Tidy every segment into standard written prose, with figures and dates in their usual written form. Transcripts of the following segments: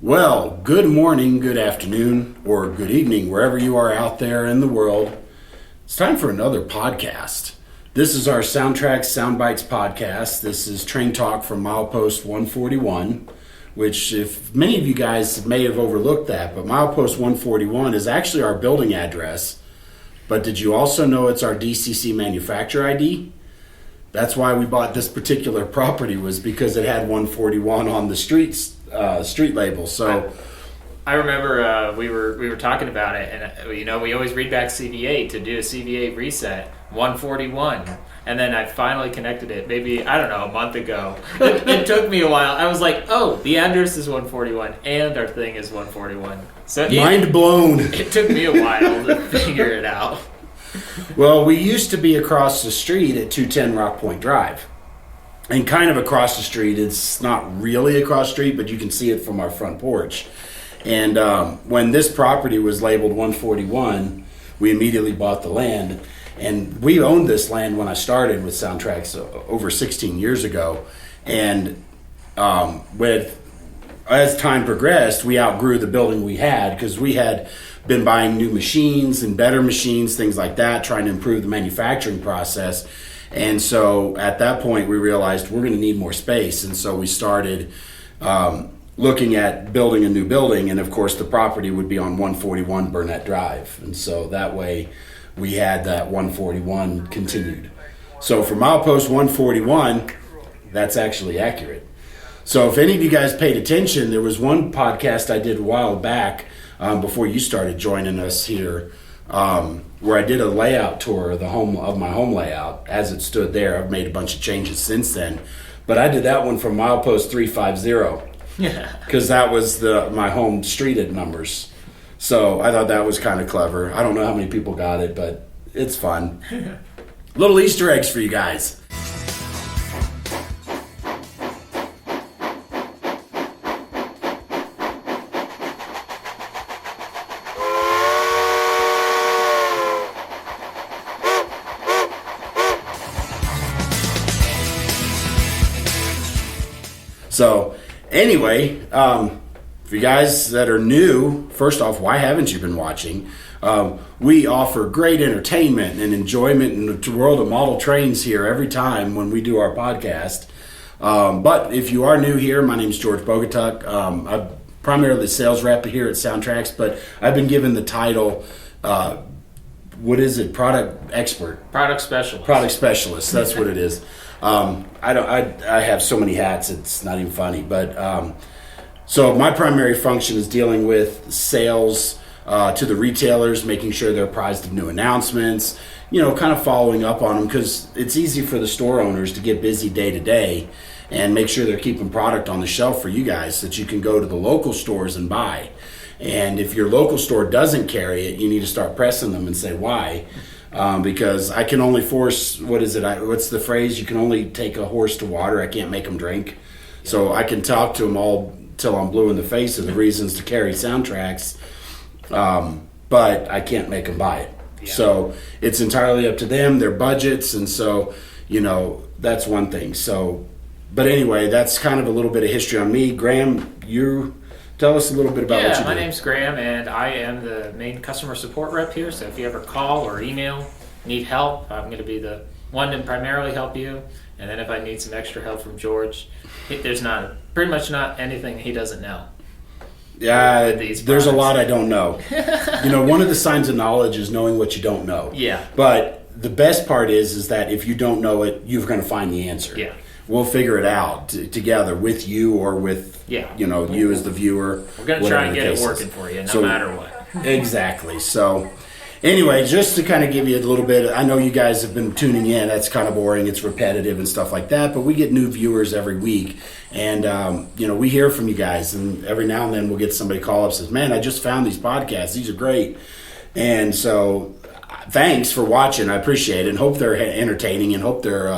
Well, good morning, good afternoon, or good evening, wherever you are out there in the world. It's time for another podcast. This is our SoundTraxx Soundbites podcast. This is Train Talk from milepost 141, which if many of you guys may have overlooked that, but milepost 141 is actually our building address. But did you also know it's our DCC manufacturer ID? That's why we bought this particular property, was because it had 141 on the street label. So I remember we were talking about it, and we always read back CV8 to do a CV8 reset 141, and then I finally connected it maybe a month ago. It took me a while. I was like, oh, the address is 141 and our thing is 141. So mind blown. It took me a while to figure it out. Well, we used to be across the street at 210 Rock Point Drive. And kind of across the street. It's not really across the street, but you can see it from our front porch. And when this property was labeled 141, we immediately bought the land. And we owned this land when I started with SoundTraxx over 16 years ago. And as time progressed, we outgrew the building we had, because we had been buying new machines and better machines, things like that, trying to improve the manufacturing process. And so at that point, we realized we're going to need more space. And so we started looking at building a new building. And of course, the property would be on 141 Burnett Drive. And so that way we had that 141 continued. So for milepost 141, that's actually accurate. So if any of you guys paid attention, there was one podcast I did a while back before you started joining us here, where I did a layout tour of my home layout as it stood there. I've made a bunch of changes since then, but I did that one from milepost 350 because that was my home street numbers. So I thought that was kind of clever. I don't know how many people got it, but it's fun. Little Easter eggs for you guys. So anyway, for you guys that are new, first off, why haven't you been watching? We offer great entertainment and enjoyment in the world of model trains here every time when we do our podcast. But if you are new here, my name is George Bogatuk. I'm primarily the sales rep here at SoundTraxx, but I've been given the title, product expert? Product specialist. Product specialist, that's what it is. I have so many hats, it's not even funny. But so my primary function is dealing with sales to the retailers, making sure they're apprised of new announcements, kind of following up on them, because it's easy for the store owners to get busy day to day and make sure they're keeping product on the shelf for you guys so that you can go to the local stores and buy. And if your local store doesn't carry it, you need to start pressing them and say why. Because I can only force, what's the phrase? You can only take a horse to water. I can't make them drink. So I can talk to them all till I'm blue in the face of the reasons to carry SoundTraxx, but I can't make them buy it. Yeah. So it's entirely up to them, their budgets, and so, that's one thing. So, but anyway, that's kind of a little bit of history on me. Graham, you tell us a little bit about what you do. My name's Graham, and I am the main customer support rep here. So if you ever call or email, need help, I'm going to be the one to primarily help you. And then if I need some extra help from George, there's pretty much not anything he doesn't know. Yeah, there's a lot I don't know. One of the signs of knowledge is knowing what you don't know. Yeah. But the best part is that if you don't know it, you're going to find the answer. Yeah. We'll figure it out together with you or with, you as the viewer. We're going to try and get it working for you no matter what. Exactly. So anyway, just to kind of give you a little bit, I know you guys have been tuning in. That's kind of boring. It's repetitive and stuff like that. But we get new viewers every week. And, we hear from you guys. And every now and then we'll get somebody call up and says, man, I just found these podcasts. These are great. And so thanks for watching. I appreciate it and hope they're entertaining and hope they're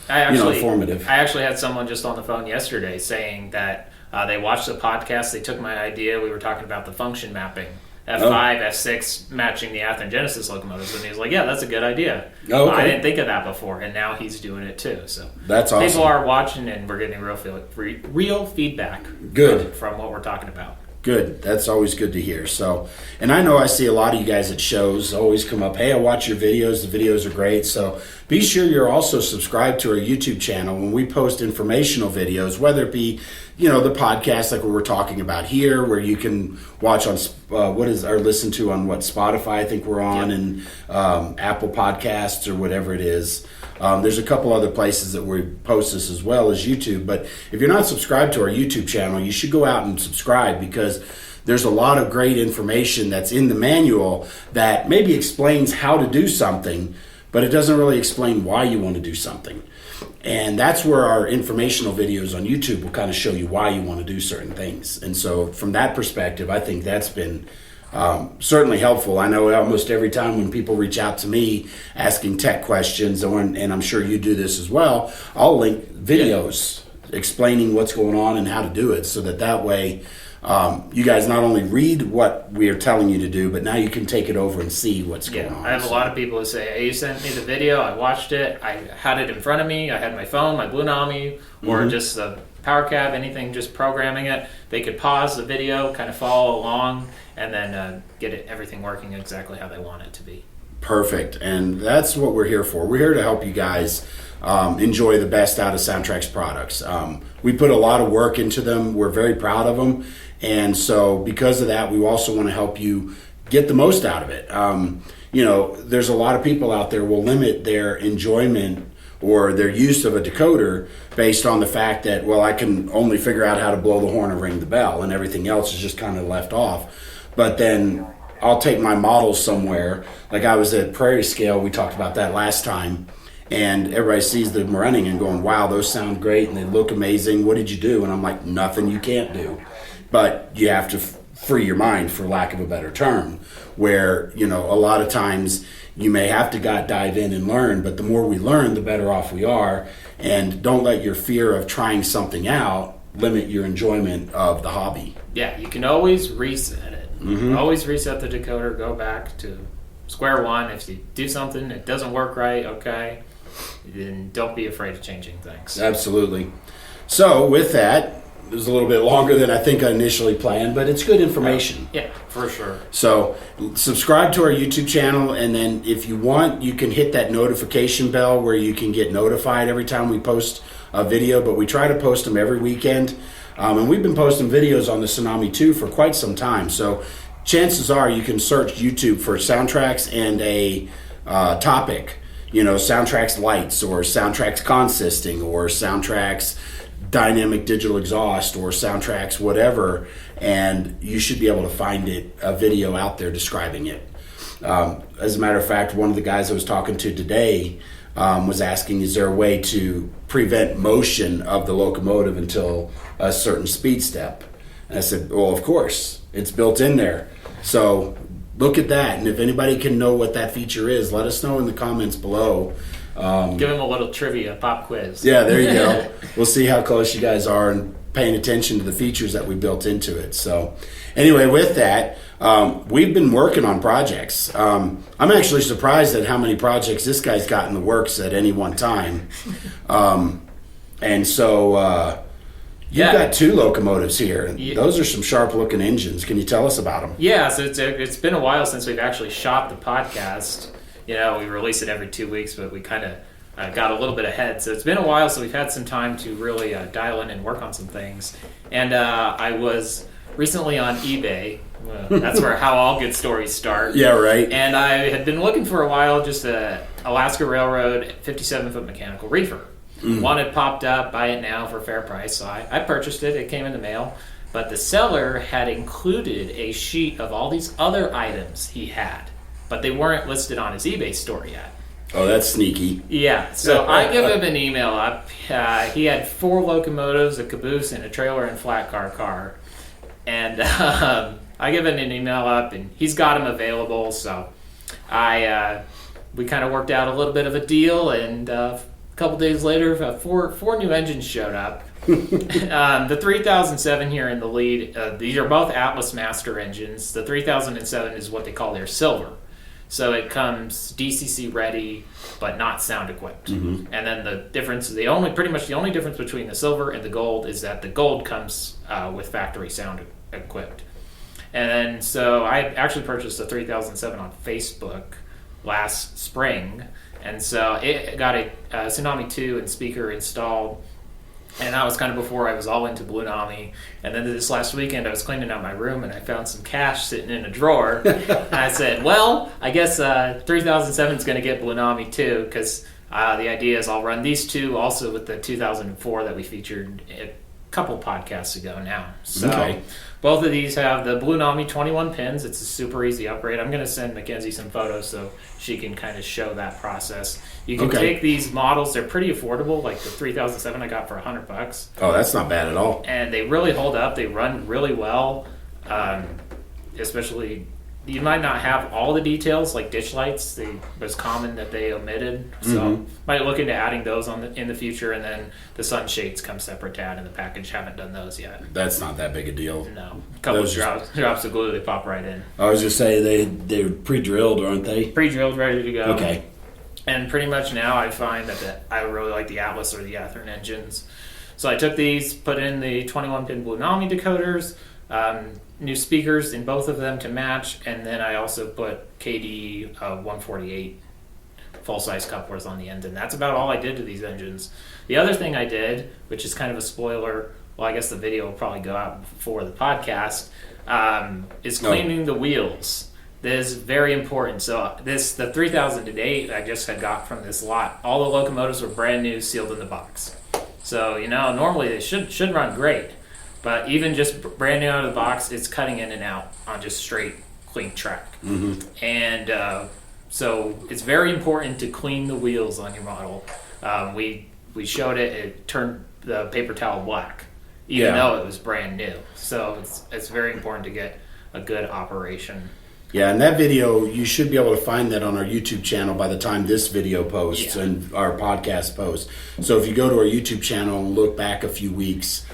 informative. I actually had someone just on the phone yesterday saying that they watched the podcast. They took my idea. We were talking about the function mapping. F5, F6 matching the Athearn Genesis locomotives. And he was like, yeah, that's a good idea. Oh, okay. I didn't think of that before. And now he's doing it too. So that's awesome. People are watching and we're getting real feedback. Good. From what we're talking about. Good. That's always good to hear. So, and I know I see a lot of you guys at shows always come up, hey, I watch your videos. The videos are great. So be sure you're also subscribed to our YouTube channel when we post informational videos, whether it be, the podcast like we're talking about here, where you can watch on listen to on Spotify, I think we're on, and Apple Podcasts or whatever it is. There's a couple other places that we post this as well as YouTube. But if you're not subscribed to our YouTube channel, you should go out and subscribe, because there's a lot of great information that's in the manual that maybe explains how to do something, but it doesn't really explain why you want to do something. And that's where our informational videos on YouTube will kind of show you why you want to do certain things. And so from that perspective, I think that's been certainly helpful. I know almost every time when people reach out to me asking tech questions, and I'm sure you do this as well, I'll link videos explaining what's going on and how to do it, so that way you guys not only read what we are telling you to do, but now you can take it over and see what's going on. I have a lot of people who say, hey, you sent me the video, I watched it, I had it in front of me, I had my phone, my Blunami, or just the power cab, anything, just programming it. They could pause the video, kind of follow along, and then get everything working exactly how they want it to be. Perfect. And that's what we're here for. We're here to help you guys enjoy the best out of SoundTraxx products. We put a lot of work into them. We're very proud of them. And so because of that, we also want to help you get the most out of it. There's a lot of people out there will limit their enjoyment or their use of a decoder based on the fact that, well, I can only figure out how to blow the horn or ring the bell, and everything else is just kind of left off. But then I'll take my models somewhere. Like I was at Prairie Scale, we talked about that last time, and everybody sees them running and going, wow, those sound great and they look amazing. What did you do? And I'm like, nothing you can't do. But you have to free your mind, for lack of a better term, where, a lot of times you may have to dive in and learn, but the more we learn, the better off we are. And don't let your fear of trying something out limit your enjoyment of the hobby. Yeah, you can always reset it. Always reset the decoder, go back to square one. If you do something, it doesn't work right, okay, then don't be afraid of changing things. Absolutely. So with that, it was a little bit longer than I think I initially planned, but it's good information. Yeah, for sure. So subscribe to our YouTube channel, and then if you want, you can hit that notification bell where you can get notified every time we post a video, but we try to post them every weekend. And we've been posting videos on the Tsunami 2 for quite some time. So chances are you can search YouTube for SoundTraxx and a topic, SoundTraxx lights, or SoundTraxx consisting, or SoundTraxx dynamic digital exhaust, or SoundTraxx whatever, and you should be able to find a video out there describing it. As a matter of fact, one of the guys I was talking to today was asking, is there a way to prevent motion of the locomotive until a certain speed step? And I said, well, of course, it's built in there. So look at that, and if anybody can know what that feature is, let us know in the comments below. Give him a little trivia pop quiz. Yeah, there you go. We'll see how close you guys are and paying attention to the features that we built into it. So anyway, with that, we've been working on projects. I'm actually surprised at how many projects this guy's got in the works at any one time. And so you've got two locomotives here. Yeah. Those are some sharp-looking engines. Can you tell us about them? Yeah, so it's been a while since we've actually shot the podcast. We release it every 2 weeks, but we kind of got a little bit ahead. So it's been a while, so we've had some time to really dial in and work on some things. And I was recently on eBay. That's where how all good stories start. Yeah, right. And I had been looking for a while, just a Alaska Railroad 57-foot mechanical reefer. One had popped up, buy it now for a fair price. So I purchased it. It came in the mail. But the seller had included a sheet of all these other items he had, but they weren't listed on his eBay store yet. Oh, that's sneaky. Yeah, so I give him an email up. He had 4 locomotives, a caboose, and a trailer and flat car. And I give him an email up, and he's got them available. So we kind of worked out a little bit of a deal, and a couple days later, four new engines showed up. The 3007 here in the lead, these are both Atlas Master engines. The 3007 is what they call their silver. So it comes DCC ready, but not sound equipped. And then the difference, pretty much the only difference between the silver and the gold is that the gold comes with factory sound equipped. And then, so I actually purchased a 3007 on Facebook last spring. And so it got a Tsunami 2 and speaker installed. And that was kind of before I was all into Blunami. And then this last weekend, I was cleaning out my room and I found some cash sitting in a drawer. And I said, well, I guess 3007 is going to get Blunami too, because the idea is I'll run these two also with the 2004 that we featured a couple podcasts ago now. So both of these have the Blunami 21 pins. It's a super easy upgrade. I'm going to send Mackenzie some photos so she can kind of show that process. You can take these models. They're pretty affordable. Like the 3007 I got for $100. Oh, that's not bad at all. And they really hold up. They run really well. Especially, you might not have all the details like ditch lights. It was common that they omitted. So might look into adding those in the future. And then the sunshades come separate to add in the package. Haven't done those yet. That's not that big a deal. No. A couple of drops of glue, they pop right in. I was just say they're pre-drilled, aren't they? Pre-drilled, ready to go. Okay. And pretty much now I find that I really like the Atlas or the Athearn engines. So I took these, put in the 21-pin Blunami decoders, new speakers in both of them to match, and then I also put KD 148 full-size couplers on the end, and that's about all I did to these engines. The other thing I did, which is kind of a spoiler, well, I guess the video will probably go out before the podcast, is cleaning the wheels. This is very important. So the 3008 I just had got from this lot, all the locomotives were brand new, sealed in the box. So, normally they should run great. But even just brand new out of the box, it's cutting in and out on just straight, clean track. And so it's very important to clean the wheels on your model. We showed it turned the paper towel black, even though it was brand new. So it's very important to get a good operation. Yeah, and that video, you should be able to find that on our YouTube channel by the time this video posts and our podcast posts. So if you go to our YouTube channel and look back a few weeks,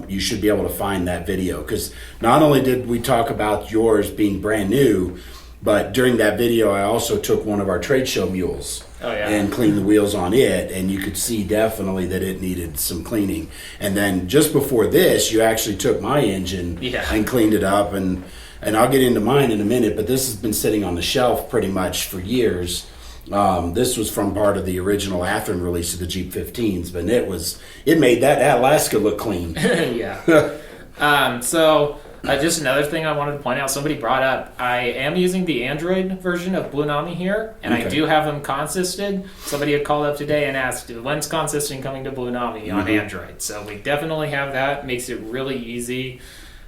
you should be able to find that video. Because not only did we talk about yours being brand new, but during that video, I also took one of our trade show mules and cleaned the wheels on it, and you could see definitely that it needed some cleaning. And then just before this, you actually took my engine and cleaned it up, and I'll get into mine in a minute, but this has been sitting on the shelf pretty much for years. This was from part of the original Athearn release of the Jeep 15s, but it made that Alaska look clean. So just another thing I wanted to point out, somebody brought up, I am using the Android version of Blunami here, and I do have them consisted. Somebody had called up today and asked, when's consisting coming to Blunami on Android? So we definitely have that. Makes it really easy.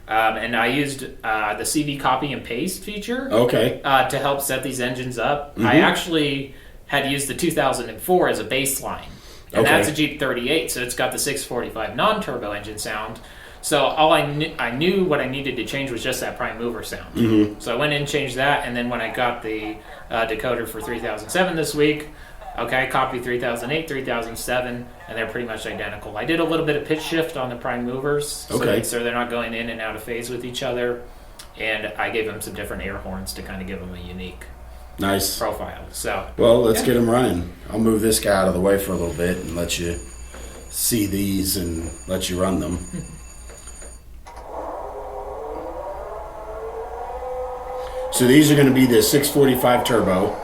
And I used the CV copy and paste feature to help set these engines up. I actually had used the 2004 as a baseline, and that's a Jeep 38, so it's got the 645 non-turbo engine sound. So all I knew what I needed to change was just that prime mover sound. So I went in and changed that, and then when I got the decoder for 3007 this week, copy 3008, 3007, and they're pretty much identical. I did a little bit of pitch shift on the prime movers, so they're not going in and out of phase with each other, and I gave them some different air horns to kind of give them a unique profile. So, well, let's get them running. I'll move this guy out of the way for a little bit and let you see these and let you run them. So these are going to be the 645 turbo.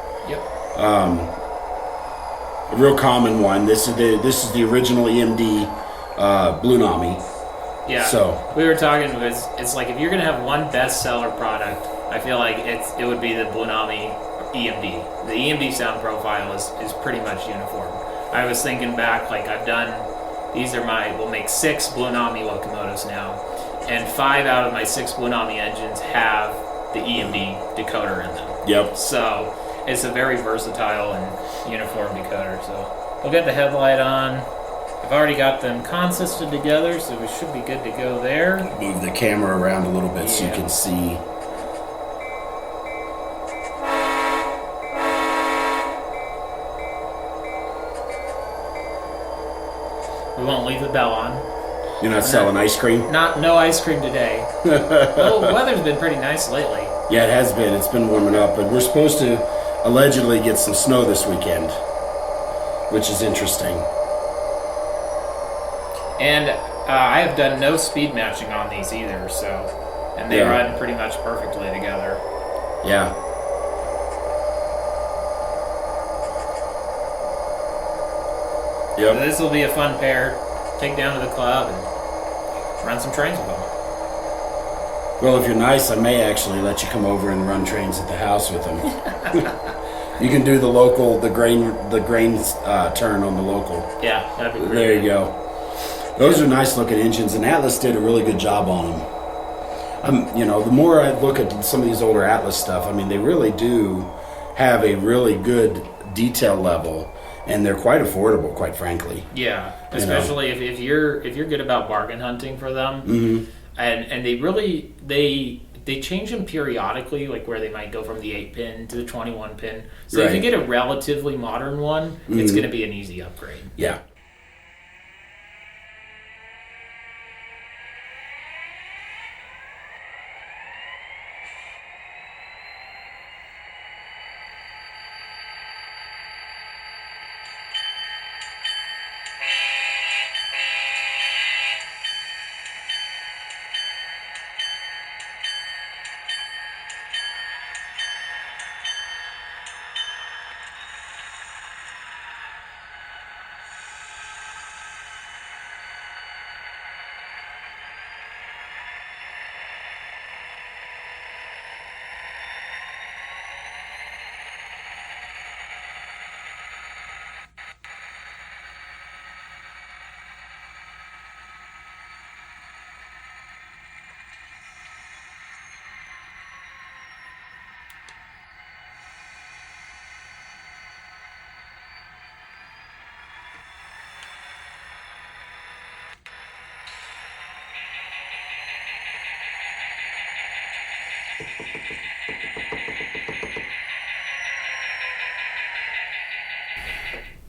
A real common one. This is the original EMD Blunami. Yeah. So we were talking. It's like if you're gonna have one bestseller product, I feel like it would be the Blunami EMD. The EMD sound profile is pretty much uniform. I was thinking back, like we'll make 6 Blunami locomotives now, and 5 out of my 6 Blunami engines have the EMD decoder in them. Yep. So it's a very versatile and uniform decoder. So we'll get the headlight on. I've already got them consisted together, so we should be good to go there. Move the camera around a little bit so you can see. We won't leave the bell on. You're not selling ice cream? No ice cream today. Well, the weather's been pretty nice lately. Yeah, it has been. It's been warming up, but we're supposed to allegedly get some snow this weekend, which is interesting. And I have done no speed matching on these either, so and they run pretty much perfectly together. Yeah. Yep. So this will be a fun pair. Take down to the club and run some trains with them. Well, if you're nice, I may actually let you come over and run trains at the house with them. You can do the grain turn on the local. Yeah, that'd be great. There you go. Those are nice looking engines, and Atlas did a really good job on them. The more I look at some of these older Atlas stuff, I mean, they really do have a really good detail level, and they're quite affordable, quite frankly. Yeah, especially if you're good about bargain hunting for them, mm-hmm. and they really they change them periodically, like where they might go from the 8-pin to the 21-pin. So if you get a relatively modern one, mm-hmm. it's going to be an easy upgrade. Yeah.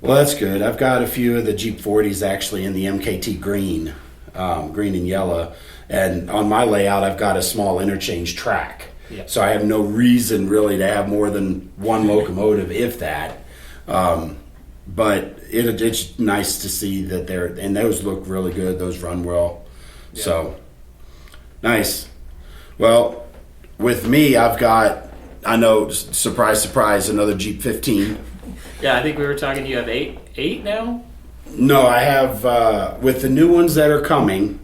Well, that's good. I've got a few of the Jeep 40s actually in the MKT green and yellow. And on my layout, I've got a small interchange track. Yeah. So I have no reason really to have more than one locomotive, if that. But it's nice to see that and those look really good. Those run well. Yeah. So, nice. Well, with me, I've got, I know, surprise, surprise, another Jeep 15. Yeah, I think we were talking, you have eight now? No, I have, with the new ones that are coming,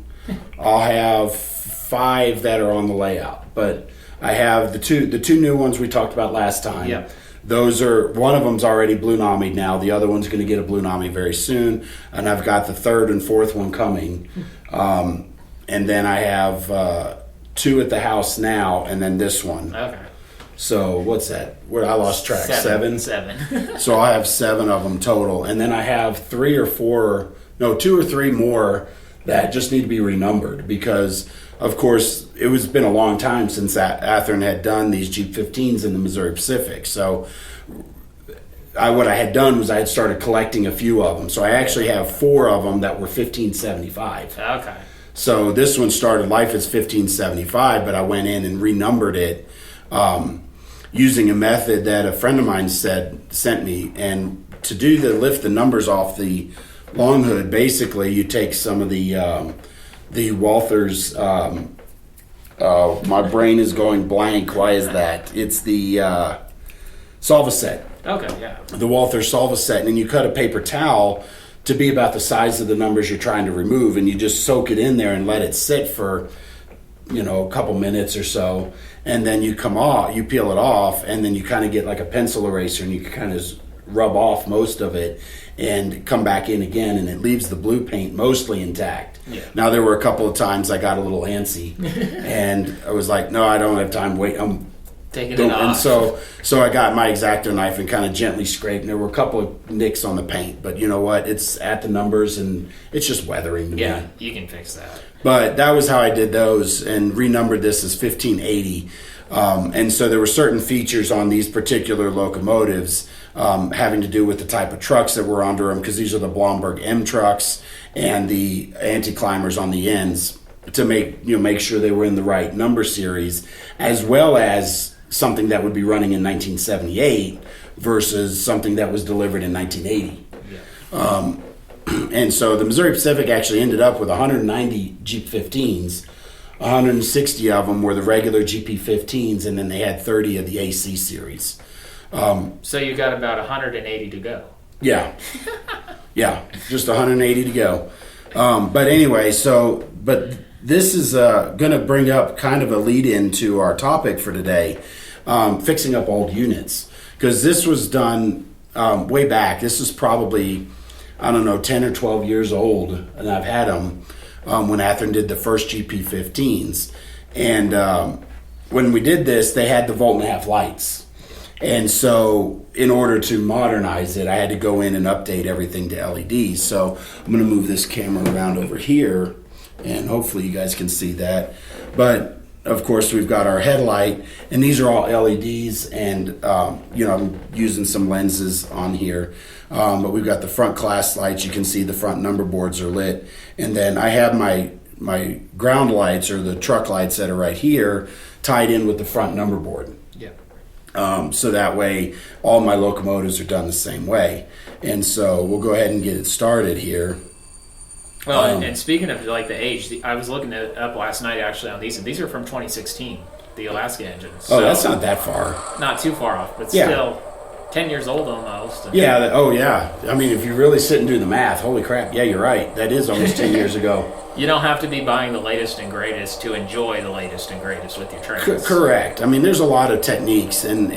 I'll have 5 that are on the layout. But I have the two new ones we talked about last time. Yeah. Those are, one of them's already Blunami now. The other one's going to get a Blunami very soon. And I've got the 3rd and 4th one coming. And then I have 2 at the house now, and then this one. Okay. So what's that? Where I lost track. 7? 7. So I have 7 of them total. And then I have 2 or 3 more that just need to be renumbered because, of course, it's been a long time since Athearn had done these Jeep 15s in the Missouri Pacific. So what I had done was I had started collecting a few of them. So I actually have 4 of them that were 1575. Okay. So this one started life as 1575, but I went in and renumbered it using a method that a friend of mine sent me. And to lift the numbers off the long hood, basically you take some of the Walthers. My brain is going blank. Why is that? It's the Solvaset. Okay, yeah. The Walther Solvaset, and then you cut a paper towel to be about the size of the numbers you're trying to remove, and you just soak it in there and let it sit for a couple minutes or so, and then you peel it off, and then you kind of get like a pencil eraser and you kind of rub off most of it and come back in again, and it leaves the blue paint mostly intact. Yeah. Now there were a couple of times I got a little antsy and I was like, no, I don't have time. Wait, I'm taking it off. And so I got my X-Acto knife and kind of gently scraped, and there were a couple of nicks on the paint, but you know what? It's at the numbers and it's just weathering to me. Yeah, you can fix that. But that was how I did those and renumbered this as 1580. And so there were certain features on these particular locomotives having to do with the type of trucks that were under them, because these are the Blomberg M trucks and the anti-climbers on the ends, to make sure they were in the right number series, as well as something that would be running in 1978 versus something that was delivered in 1980. Yeah. And so the Missouri Pacific actually ended up with 190 Jeep 15s, 160 of them were the regular GP15s, and then they had 30 of the AC series. So you got about 180 to go. Yeah. Yeah, just 180 to go. But anyway, but this is going to bring up kind of a lead into our topic for today, fixing up old units. Because this was done way back. This is probably, 10 or 12 years old, and I've had them when Athearn did the first GP15s. And when we did this, they had the 1.5 volt lights. And so in order to modernize it, I had to go in and update everything to LEDs. So I'm going to move this camera around over here, and hopefully you guys can see that. But of course, we've got our headlight, and these are all LEDs, and I'm using some lenses on here. But we've got the front class lights. You can see the front number boards are lit. And then I have my ground lights, or the truck lights that are right here, tied in with the front number board. So that way all my locomotives are done the same way. And so we'll go ahead and get it started here. Well, and speaking of like the age, I was looking it up last night actually on these, and these are from 2016, the Alaska engines. So that's not that far. Not too far off, but still 10 years old almost. Yeah, yeah. I mean, if you really sit and do the math, holy crap, yeah, you're right. That is almost 10 years ago. You don't have to be buying the latest and greatest to enjoy the latest and greatest with your trains. Correct. I mean, there's a lot of techniques, and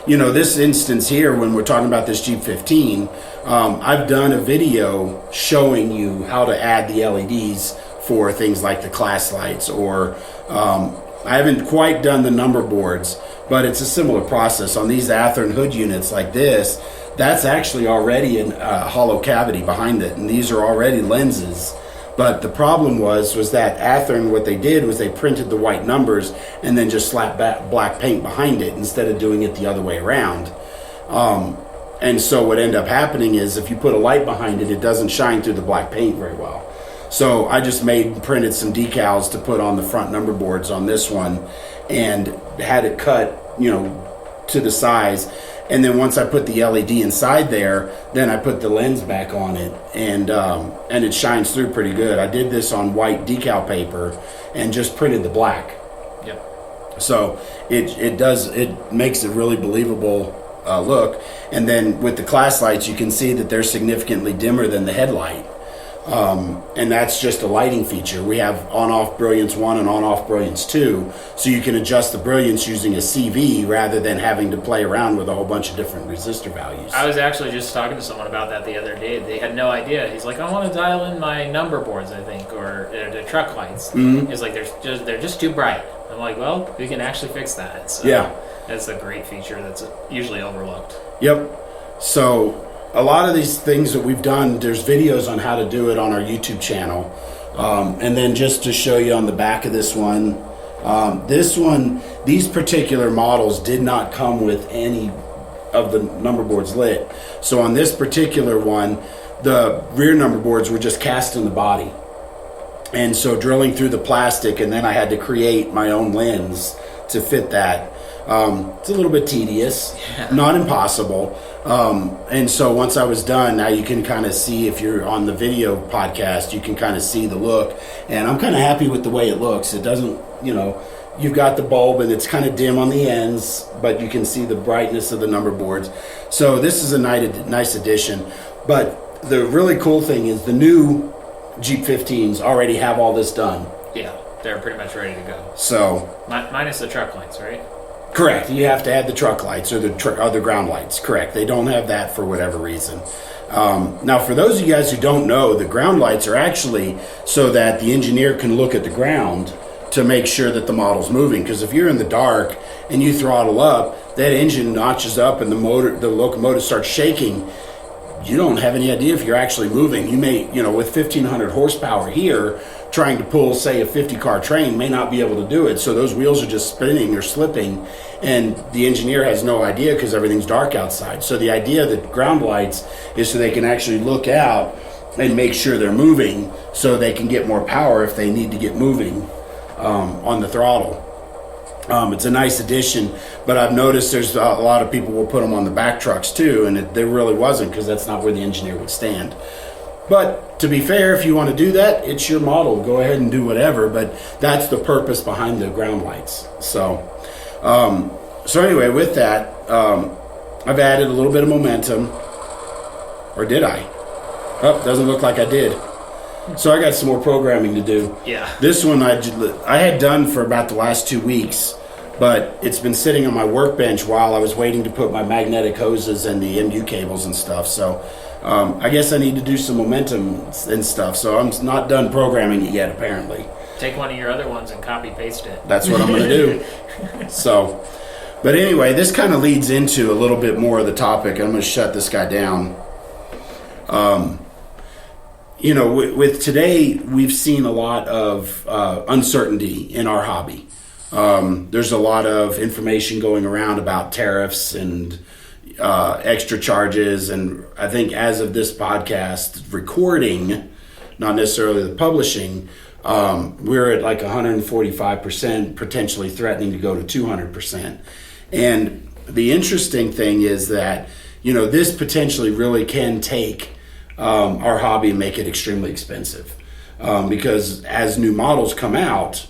this instance here, when we're talking about this Jeep 15, I've done a video showing you how to add the LEDs for things like the class lights, or I haven't quite done the number boards, but it's a similar process. On these Athearn hood units like this, that's actually already a hollow cavity behind it, and these are already lenses. But the problem was that Athearn, what they did was they printed the white numbers and then just slapped black paint behind it instead of doing it the other way around. And so what ended up happening is if you put a light behind it, it doesn't shine through the black paint very well. So I just printed some decals to put on the front number boards on this one, and had it cut, to the size. And then once I put the LED inside there, then I put the lens back on it, and it shines through pretty good. I did this on white decal paper and just printed the black. Yep. So it makes a really believable look. And then with the class lights, you can see that they're significantly dimmer than the headlight. And that's just a lighting feature. We have on-off brilliance 1 and on-off brilliance 2, so you can adjust the brilliance using a CV rather than having to play around with a whole bunch of different resistor values. I was actually just talking to someone about that the other day. They had no idea. He's like, I want to dial in my number boards, I think, or the truck lights. Mm-hmm. He's like, they're just too bright. I'm like, well, we can actually fix that. So yeah. That's a great feature that's usually overlooked. Yep. So a lot of these things that we've done, there's videos on how to do it on our YouTube channel. And then just to show you on the back of this one, these particular models did not come with any of the number boards lit. So on this particular one, the rear number boards were just cast in the body. And so drilling through the plastic, and then I had to create my own lens to fit that. It's a little bit tedious, not impossible. And so once I was done, now you can kind of see, if you're on the video podcast, you can kind of see the look. And I'm kind of happy with the way it looks. It doesn't, you've got the bulb and it's kind of dim on the ends, but you can see the brightness of the number boards. So this is a nice addition. But the really cool thing is the new Jeep 15s already have all this done. Yeah, they're pretty much ready to go. So minus the truck lights, right? Correct. You have to add the truck lights or the ground lights. Correct. They don't have that for whatever reason. Now, for those of you guys who don't know, the ground lights are actually so that the engineer can look at the ground to make sure that the model's moving. Because if you're in the dark and you throttle up, that engine notches up and the locomotive starts shaking. You don't have any idea if you're actually moving. You may, with 1,500 horsepower here, trying to pull, say, a 50-car train may not be able to do it. So those wheels are just spinning or slipping, and the engineer has no idea because everything's dark outside. So the idea of the ground lights is so they can actually look out and make sure they're moving so they can get more power if they need to get moving on the throttle. It's a nice addition, but I've noticed there's a lot of people will put them on the back trucks too, and there really wasn't, because that's not where the engineer would stand. But to be fair, if you want to do that, it's your model. Go ahead and do whatever. But that's the purpose behind the ground lights. So anyway, with that, I've added a little bit of momentum. Or did I? Oh, doesn't look like I did. So I got some more programming to do. Yeah. This one I had done for about the last 2 weeks, but it's been sitting on my workbench while I was waiting to put my magnetic hoses and the MU cables and stuff. So I guess I need to do some momentum and stuff. So I'm not done programming it yet, apparently. Take one of your other ones and copy paste it. That's what I'm going to do. So, but anyway, this kind of leads into a little bit more of the topic. I'm going to shut this guy down. With today, we've seen a lot of uncertainty in our hobby. There's a lot of information going around about tariffs and extra charges. And I think as of this podcast recording, not necessarily the publishing, we're at like 145%, potentially threatening to go to 200%. And the interesting thing is that, this potentially really can take our hobby and make it extremely expensive. Because as new models come out,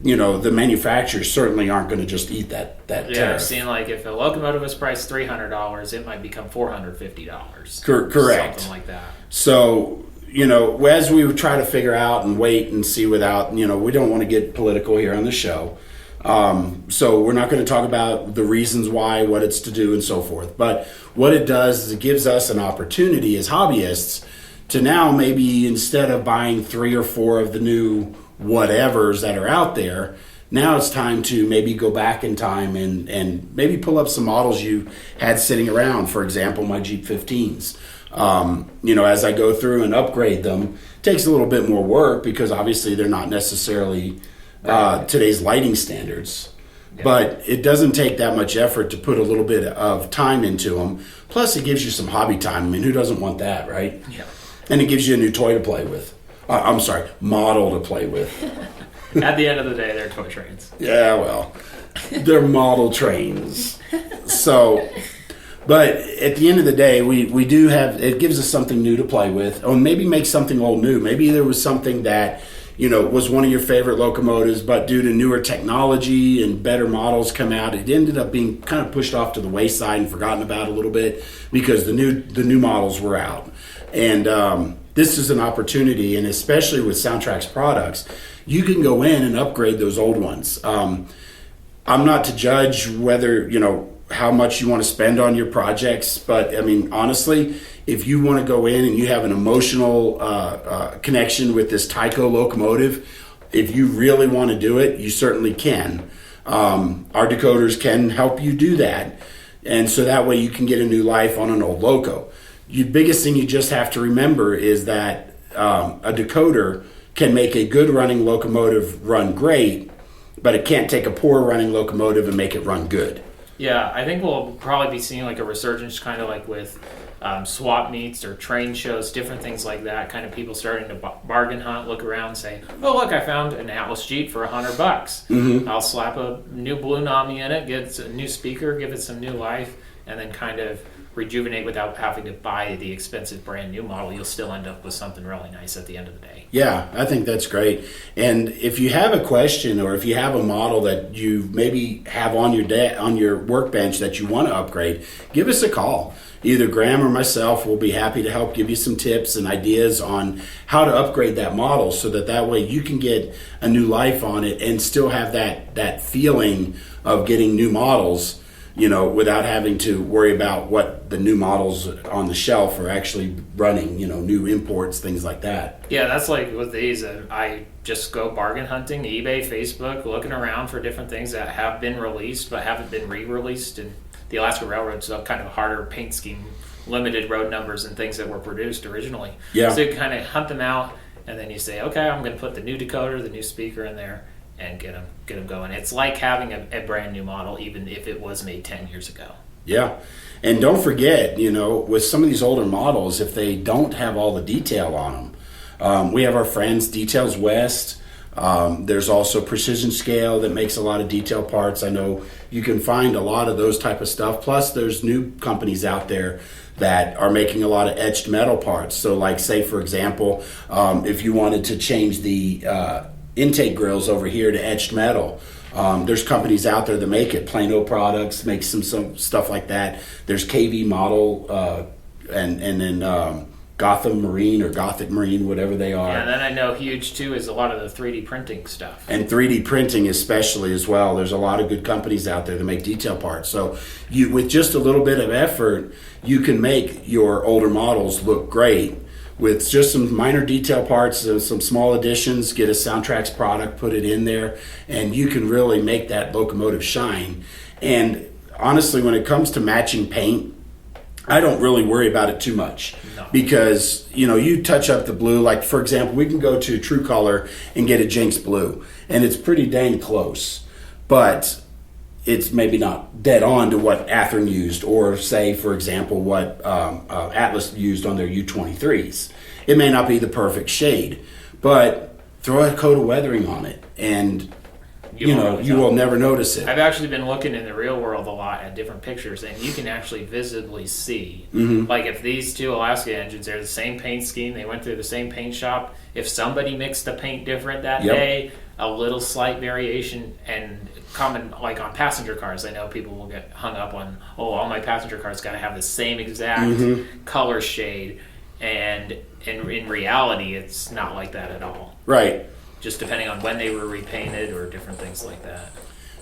the manufacturers certainly aren't going to just eat that tariff. Yeah, I've seen like if a locomotive was priced $300, it might become $450. Correct. Something like that. So, as we try to figure out and wait and see without, we don't want to get political here on the show. So we're not going to talk about the reasons why, what it's to do, and so forth. But what it does is it gives us an opportunity as hobbyists to now maybe instead of buying 3 or 4 of the new whatevers that are out there, now it's time to maybe go back in time and maybe pull up some models you had sitting around. For example, my Jeep 15s. As I go through and upgrade them, it takes a little bit more work because obviously they're not necessarily today's lighting standards. Yeah. But it doesn't take that much effort to put a little bit of time into them. Plus, it gives you some hobby time. I mean, who doesn't want that, right? Yeah. And it gives you a new toy to play with. Model to play with. At the end of the day, they're toy trains. Yeah, well, they're model trains. So, but at the end of the day, we do have, it gives us something new to play with. Or maybe make something old new. Maybe there was something that, was one of your favorite locomotives, but due to newer technology and better models come out, it ended up being kind of pushed off to the wayside and forgotten about a little bit because the new models were out. And this is an opportunity, and especially with SoundTraxx products, you can go in and upgrade those old ones. I'm not to judge whether, how much you want to spend on your projects, but I mean, honestly, if you want to go in and you have an emotional connection with this Tyco locomotive, if you really want to do it, you certainly can. Our decoders can help you do that, and so that way you can get a new life on an old loco. The biggest thing you just have to remember is that a decoder can make a good running locomotive run great, but it can't take a poor running locomotive and make it run good. Yeah, I think we'll probably be seeing like a resurgence kind of like with swap meets or train shows, different things like that, kind of people starting to bargain hunt, look around and say, oh, look, I found an Atlas Jeep for $100. Mm-hmm. I'll slap a new Blunami in it, get a new speaker, give it some new life, and then kind of rejuvenate without having to buy the expensive brand new model. You'll still end up with something really nice at the end of the day. Yeah, I think that's great. And if you have a question or if you have a model that you maybe have on your workbench that you want to upgrade, give us a call. Either Graham or myself will be happy to help give you some tips and ideas on how to upgrade that model so that way you can get a new life on it and still have that feeling of getting new models, without having to worry about what the new models on the shelf are actually running, new imports, things like that. Yeah, that's like with these. I just go bargain hunting, eBay, Facebook, looking around for different things that have been released but haven't been re-released. And the Alaska Railroad's a kind of harder paint scheme, limited road numbers and things that were produced originally. Yeah. So you kind of hunt them out, and then you say, okay, I'm going to put the new decoder, the new speaker in there, and get them going. It's like having a brand new model, even if it was made 10 years ago. Yeah. And don't forget, with some of these older models, if they don't have all the detail on them, we have our friends, Details West. There's also precision scale that makes a lot of detail parts. I know you can find a lot of those type of stuff. Plus, there's new companies out there that are making a lot of etched metal parts. So, like, say, for example, if you wanted to change the intake grills over here to etched metal, there's companies out there that make it. Plano Products makes some stuff like that. There's KV Model, and then Gotham Marine or Gothic Marine, whatever they are. Yeah, and then I know huge too is a lot of the 3D printing stuff. And 3D printing especially as well. There's a lot of good companies out there that make detail parts. So you, with just a little bit of effort, you can make your older models look great with just some minor detail parts, some small additions, get a SoundTraxx product, put it in there, and you can really make that locomotive shine. And honestly, when it comes to matching paint, I don't really worry about it too much. No. Because, you touch up the blue, like for example, we can go to True Color and get a Jinx blue, and it's pretty dang close, but it's maybe not dead on to what Athearn used, or say, for example, what Atlas used on their U23s. It may not be the perfect shade, but throw a coat of weathering on it, and you will never notice it. I've actually been looking in the real world a lot at different pictures, and you can actually visibly see, like if these two Alaska engines are the same paint scheme, they went through the same paint shop, if somebody mixed the paint different that day, a little slight variation, and common, like on passenger cars, I know people will get hung up on, all my passenger cars got to have the same exact color shade, and in reality, it's not like that at all. Right. Just depending on when they were repainted or different things like that.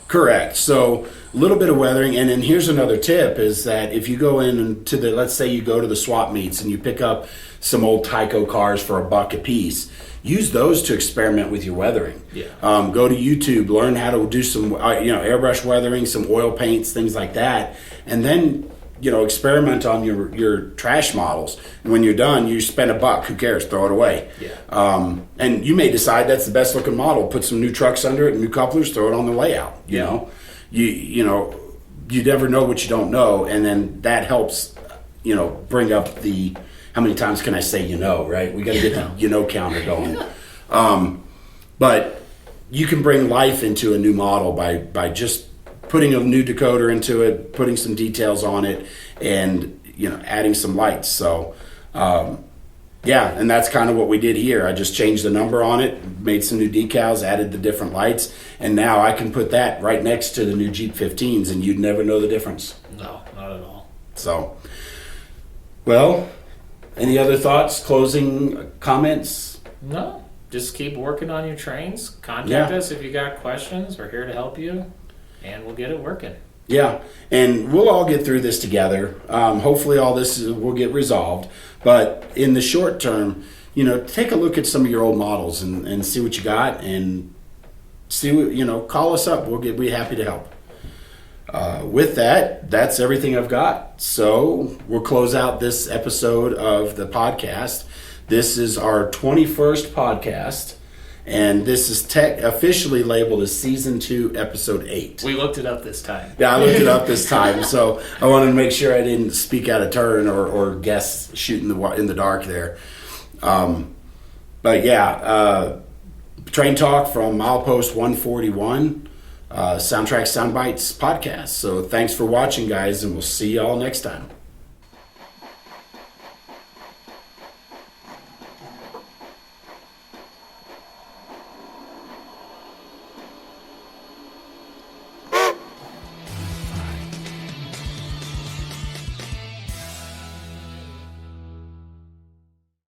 Correct. So a little bit of weathering, and then here's another tip is that if you go into let's say you go to the swap meets and you pick up some old Tyco cars for $1 a piece, use those to experiment with your weathering. Yeah. Go to YouTube, learn how to do some airbrush weathering, some oil paints, things like that, and then experiment on your trash models. And when you're done, you spend $1. Who cares? Throw it away. Yeah. And you may decide that's the best looking model. Put some new trucks under it and new couplers. Throw it on the layout. You never know what you don't know, and then that helps. Bring up the how many times can I say right? We got to get the counter going. But you can bring life into a new model by just putting a new decoder into it, putting some details on it, and adding some lights. So and that's kind of what we did here. I just changed the number on it, made some new decals, added the different lights, and now I can put that right next to the new Jeep 15s, and you'd never know the difference. No, not at all. So, well, any other thoughts, closing comments? No, just keep working on your trains. Contact us if you got questions. We're here to help you, and we'll get it working. Yeah, and we'll all get through this together. Hopefully all this will get resolved. But in the short term, take a look at some of your old models and see what you got, and see what, call us up. We'll be happy to help. With that, that's everything I've got. So we'll close out this episode of the podcast. This is our 21st podcast. And this is officially labeled as Season 2, Episode 8. We looked it up this time. Yeah, I looked it up this time. So I wanted to make sure I didn't speak out of turn or guess shooting in the dark there. But yeah, Train Talk from milepost 141, SoundTraxx Soundbites podcast. So thanks for watching, guys, and we'll see y'all next time.